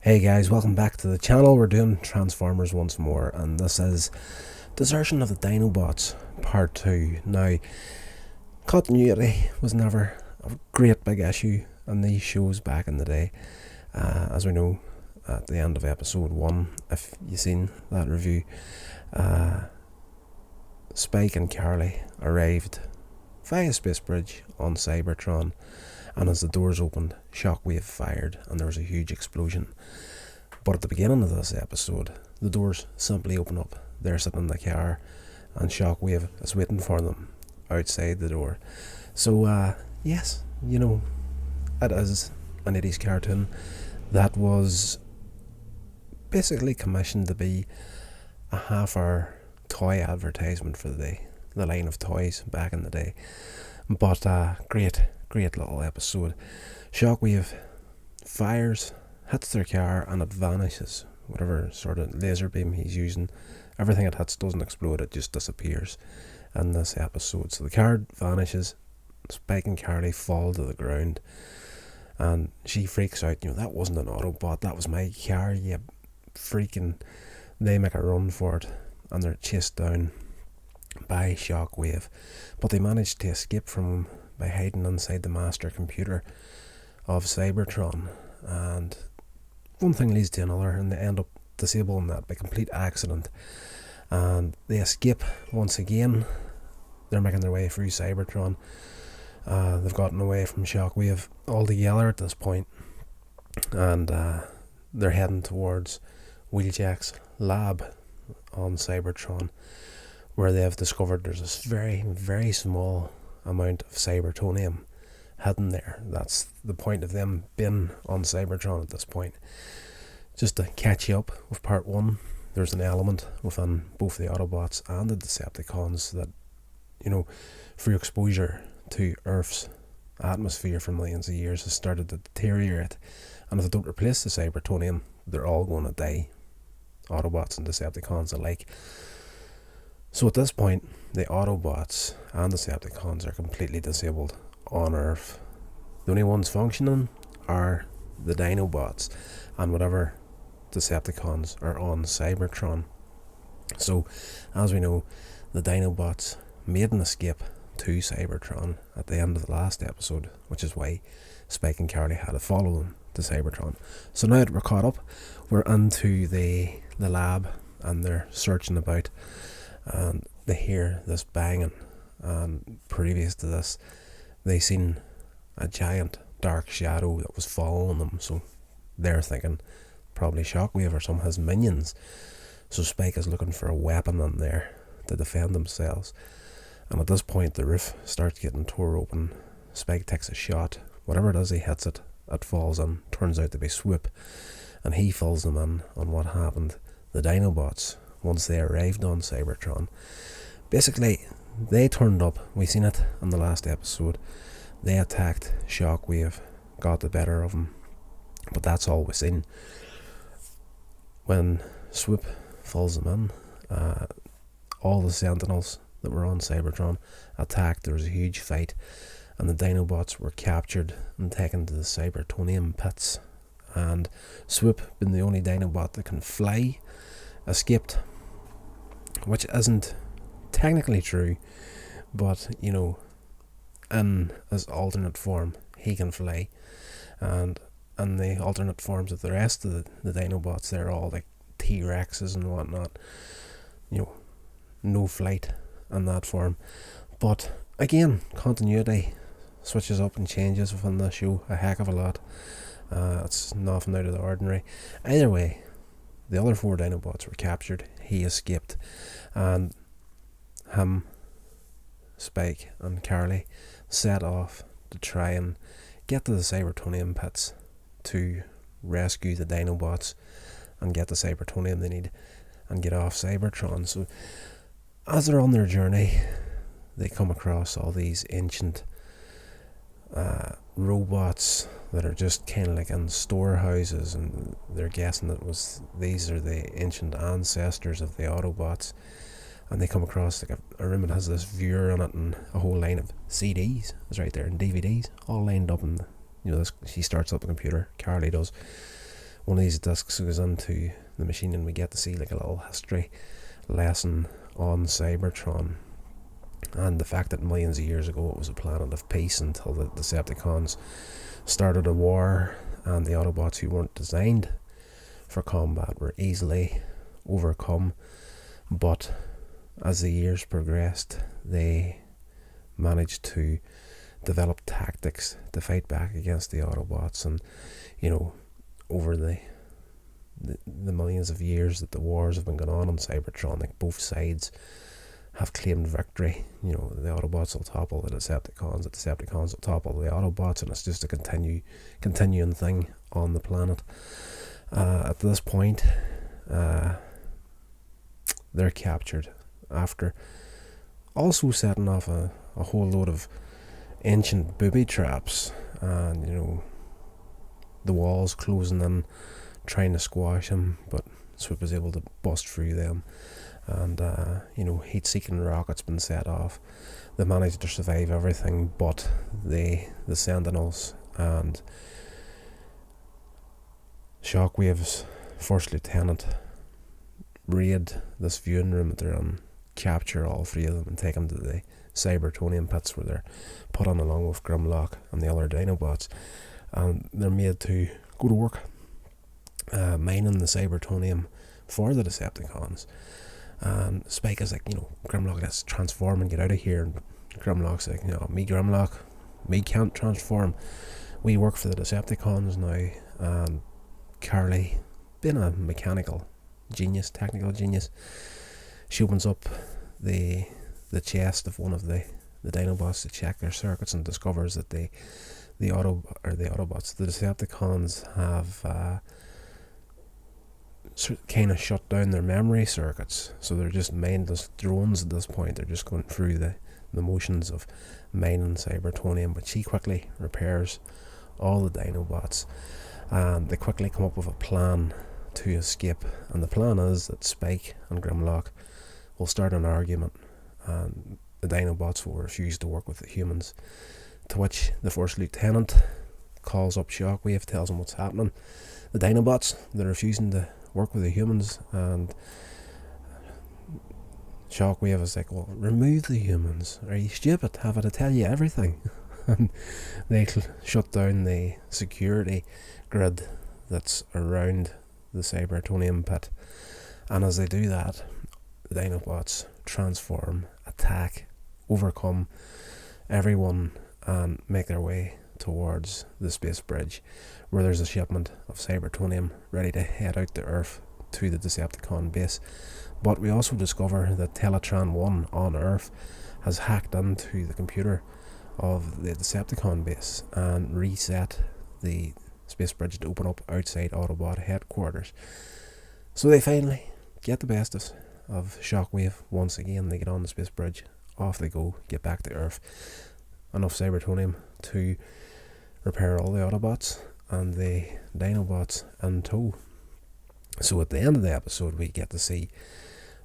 Hey guys, welcome back to the channel. We're doing Transformers once more, and this is Desertion of the Dinobots Part 2. Now, continuity was never a great big issue in these shows back in the day. As we know, at the end of episode 1, if you've seen that review, Spike and Carly arrived via space bridge on Cybertron, and as the doors opened, Shockwave fired and there was a huge explosion. But at the beginning of this episode, the doors simply open up. They're sitting in the car and Shockwave is waiting for them outside the door. So yes, you know, it is an 80s cartoon that was basically commissioned to be a half-hour toy advertisement for the line of toys back in the day. But great little episode. Shockwave fires, hits their car, and it vanishes. Whatever sort of laser beam he's using, everything it hits doesn't explode, it just disappears in this episode. So the car vanishes, Spike and Carly fall to the ground, and she freaks out. That wasn't an Autobot, that was my car, you freaking. They make a run for it, and they're chased down by Shockwave, but they manage to escape from him by hiding inside the master computer of Cybertron, and one thing leads to another and they end up disabling that by complete accident, and they escape once again. They're making their way through Cybertron. They've gotten away from Shockwave altogether at this point, and they're heading towards Wheeljack's lab on Cybertron, where they have discovered there's this very small amount of Cybertonium hidden there. That's the point of them being on Cybertron at this point. Just to catch you up with part 1, there's an element within both the Autobots and the Decepticons that, through exposure to Earth's atmosphere for millions of years, has started to deteriorate, and if they don't replace the Cybertonium, they're all going to die, Autobots and Decepticons alike. So at this point, the Autobots and Decepticons are completely disabled on Earth. The only ones functioning are the Dinobots and whatever Decepticons are on Cybertron. So, as we know, the Dinobots made an escape to Cybertron at the end of the last episode, which is why Spike and Carly had to follow them to Cybertron. So now that we're caught up, we're into the lab, and they're searching about, and they hear this banging, and previous to this they seen a giant dark shadow that was following them, so they're thinking probably Shockwave or some of his minions. So Spike is looking for a weapon in there to defend themselves, and at this point the roof starts getting tore open. Spike takes a shot, whatever it is he hits it, it falls in, turns out to be Swoop, and he fills them in on what happened. The Dinobots, once they arrived on Cybertron, basically they turned up. We seen it in the last episode. They attacked Shockwave, got the better of him, but that's all we've seen. When Swoop fills them in, all the Sentinels that were on Cybertron attacked. There was a huge fight, and the Dinobots were captured and taken to the Cybertonium pits, and Swoop, being the only Dinobot that can fly, escaped, which isn't technically true, but in his alternate form he can fly, and in the alternate forms of the rest of the Dinobots, they're all like T-Rexes and whatnot, no flight in that form. But again, continuity switches up and changes within the show a heck of a lot. It's nothing out of the ordinary. Either way, the other 4 Dinobots were captured, he escaped, and him, Spike and Carly set off to try and get to the Cybertonium pits to rescue the Dinobots and get the Cybertonium they need and get off Cybertron. So as they're on their journey, they come across all these ancient robots that are just kind of like in storehouses, and they're guessing that these are the ancient ancestors of the Autobots. And they come across like a room that has this viewer on it, and a whole line of CDs is right there, and DVDs all lined up, and she starts up the computer, Carly does, one of these discs goes into the machine and we get to see like a little history lesson on Cybertron, and the fact that millions of years ago it was a planet of peace until the Decepticons started a war, and the Autobots, who weren't designed for combat, were easily overcome. But as the years progressed, they managed to develop tactics to fight back against the Autobots, and over the millions of years that the wars have been going on Cybertron, like, both sides have claimed victory. The Autobots will topple the Decepticons will topple the Autobots, and it's just a continuing thing on the planet. At this point, they're captured after also setting off a whole load of ancient booby traps, and the walls closing in, trying to squash him, but Swoop was able to bust through them, and heat-seeking rockets been set off. They managed to survive everything but the Sentinels, and Shockwave's first lieutenant raid this viewing room that they're in, capture all three of them and take them to the Cybertonium pits, where they're put on along with Grimlock and the other Dinobots, and they're made to go to work mining the Cybertonium for the Decepticons. And Spike is like, Grimlock, let's transform and get out of here. And Grimlock's like, me Grimlock, me can't transform. We work for the Decepticons now. And Carly, being a technical genius, she opens up the chest of one of the Dinobots to check their circuits, and discovers that the Decepticons have kind of shut down their memory circuits, so they're just mindless drones at this point. They're just going through the motions of mining Cybertonium. But she quickly repairs all the Dinobots, and they quickly come up with a plan to escape. And the plan is that Spike and Grimlock will start an argument, and the Dinobots will refuse to work with the humans, to which the first lieutenant calls up Shockwave, tells him what's happening. The Dinobots, they're refusing to work with the humans, and Shockwave is like, well, remove the humans. Are you stupid? Have I to tell you everything? And they shut down the security grid that's around the Cybertonium pit. And as they do that, the Dinobots transform, attack, overcome everyone, and make their way towards the space bridge, where there's a shipment of Cybertonium ready to head out to Earth to the Decepticon base. But we also discover that Teletran 1 on Earth has hacked into the computer of the Decepticon base and reset the space bridge to open up outside Autobot headquarters. So they finally get the best of Shockwave once again. They get on the space bridge, off they go, get back to Earth. Enough Cybertonium to repair all the Autobots and the Dinobots in tow. So at the end of the episode, we get to see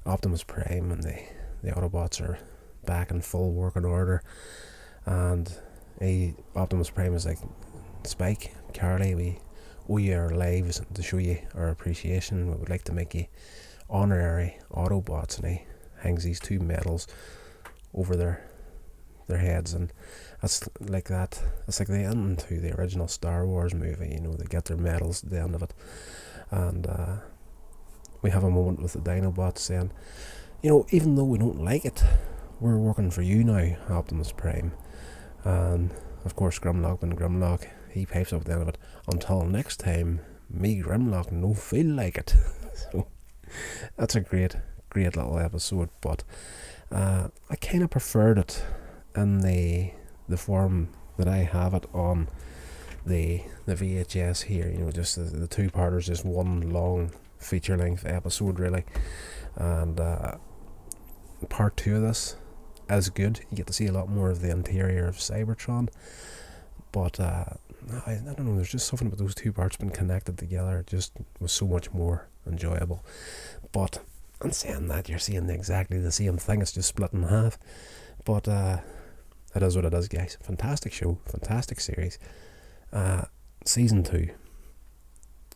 Optimus Prime and the Autobots are back in full working order, and Optimus Prime is like, Spike, Carly, we owe you our lives to show you our appreciation. We would like to make you honorary Autobots, and he hangs these two medals over their heads, and that's like that. It's like the end to the original Star Wars movie. They get their medals at the end of it, and we have a moment with the Dinobots saying, even though we don't like it, we're working for you now, Optimus Prime. And of course, Grimlock and Grimlock, he pipes up at the end of it, until next time, me Grimlock no feel like it. So that's a great little episode, but I kind of preferred it in the form that I have it on the VHS here. Just the two-parters, just one long feature-length episode, really. And part 2 of this is good. You get to see a lot more of the interior of Cybertron, but I don't know, there's just something about those two parts being connected together. It just was so much more enjoyable. But in saying that, you're seeing exactly the same thing, it's just split in half. But it is what it is, guys. Fantastic show, fantastic series. Season 2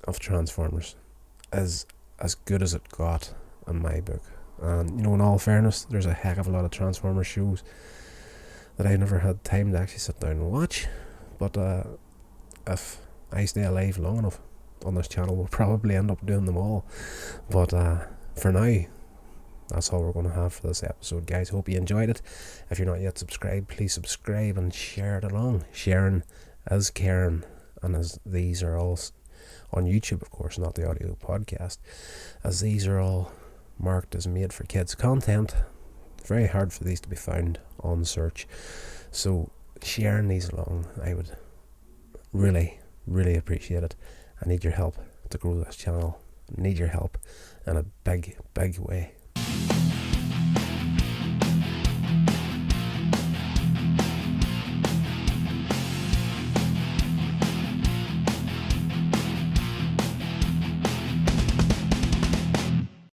of Transformers is as good as it got in my book. And in all fairness, there's a heck of a lot of Transformers shows that I never had time to actually sit down and watch. But if I stay alive long enough on this channel, we'll probably end up doing them all. But for now, that's all we're going to have for this episode, guys. Hope you enjoyed it. If you're not yet subscribed, please subscribe and share it along. Sharing is caring, and as these are all on YouTube, of course, not the audio podcast, as these are all marked as made for kids content, very hard for these to be found on search. So sharing these along, I would really, really appreciate it. I need your help to grow this channel. I need your help in a big, big way.